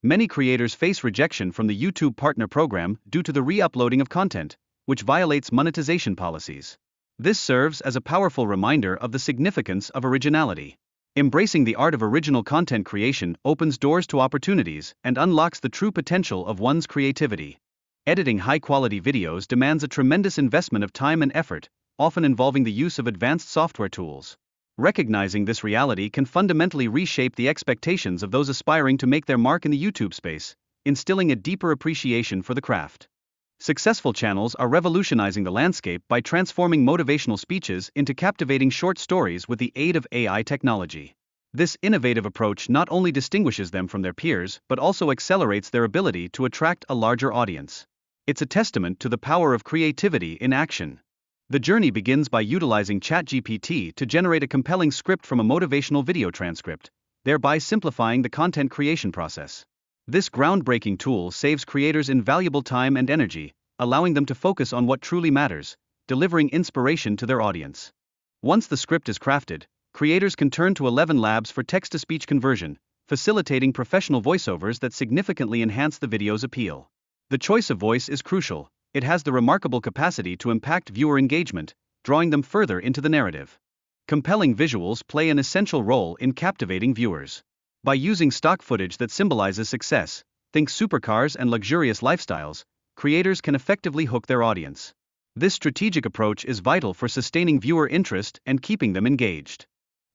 Many creators face rejection from the YouTube Partner Program due to the re-uploading of content, which violates monetization policies. This serves as a powerful reminder of the significance of originality. Embracing the art of original content creation opens doors to opportunities and unlocks the true potential of one's creativity. Editing high-quality videos demands a tremendous investment of time and effort, often involving the use of advanced software tools. Recognizing this reality can fundamentally reshape the expectations of those aspiring to make their mark in the YouTube space, instilling a deeper appreciation for the craft. Successful channels are revolutionizing the landscape by transforming motivational speeches into captivating short stories with the aid of AI technology. This innovative approach not only distinguishes them from their peers but also accelerates their ability to attract a larger audience. It's a testament to the power of creativity in action. The journey begins by utilizing ChatGPT to generate a compelling script from a motivational video transcript, thereby simplifying the content creation process. This groundbreaking tool saves creators invaluable time and energy, allowing them to focus on what truly matters, delivering inspiration to their audience. Once the script is crafted, creators can turn to 11 Labs for text-to-speech conversion, facilitating professional voiceovers that significantly enhance the video's appeal. The choice of voice is crucial. It has the remarkable capacity to impact viewer engagement, drawing them further into the narrative. Compelling visuals play an essential role in captivating viewers. By using stock footage that symbolizes success, think supercars and luxurious lifestyles, creators can effectively hook their audience. This strategic approach is vital for sustaining viewer interest and keeping them engaged.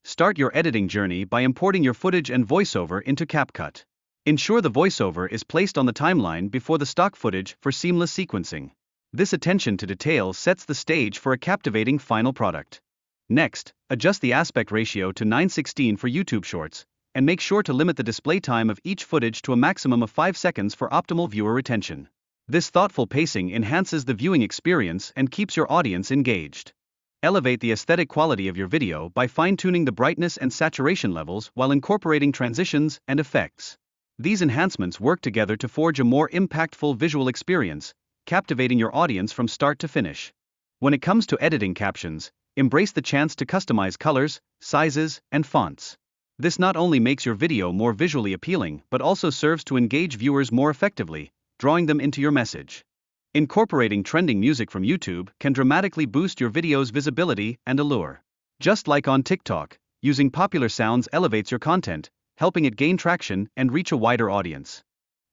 Start your editing journey by importing your footage and voiceover into CapCut. Ensure the voiceover is placed on the timeline before the stock footage for seamless sequencing. This attention to detail sets the stage for a captivating final product. Next, adjust the aspect ratio to 9:16 for YouTube Shorts, and make sure to limit the display time of each footage to a maximum of 5 seconds for optimal viewer retention. This thoughtful pacing enhances the viewing experience and keeps your audience engaged. Elevate the aesthetic quality of your video by fine-tuning the brightness and saturation levels while incorporating transitions and effects. These enhancements work together to forge a more impactful visual experience, captivating your audience from start to finish. When it comes to editing captions, embrace the chance to customize colors, sizes, and fonts. This not only makes your video more visually appealing but also serves to engage viewers more effectively, drawing them into your message. Incorporating trending music from YouTube can dramatically boost your video's visibility and allure. Just like on TikTok, using popular sounds elevates your content, helping it gain traction and reach a wider audience.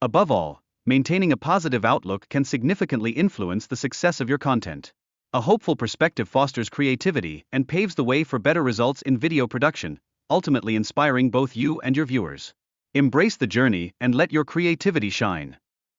Above all, maintaining a positive outlook can significantly influence the success of your content. A hopeful perspective fosters creativity and paves the way for better results in video production, ultimately inspiring both you and your viewers. Embrace the journey and let your creativity shine.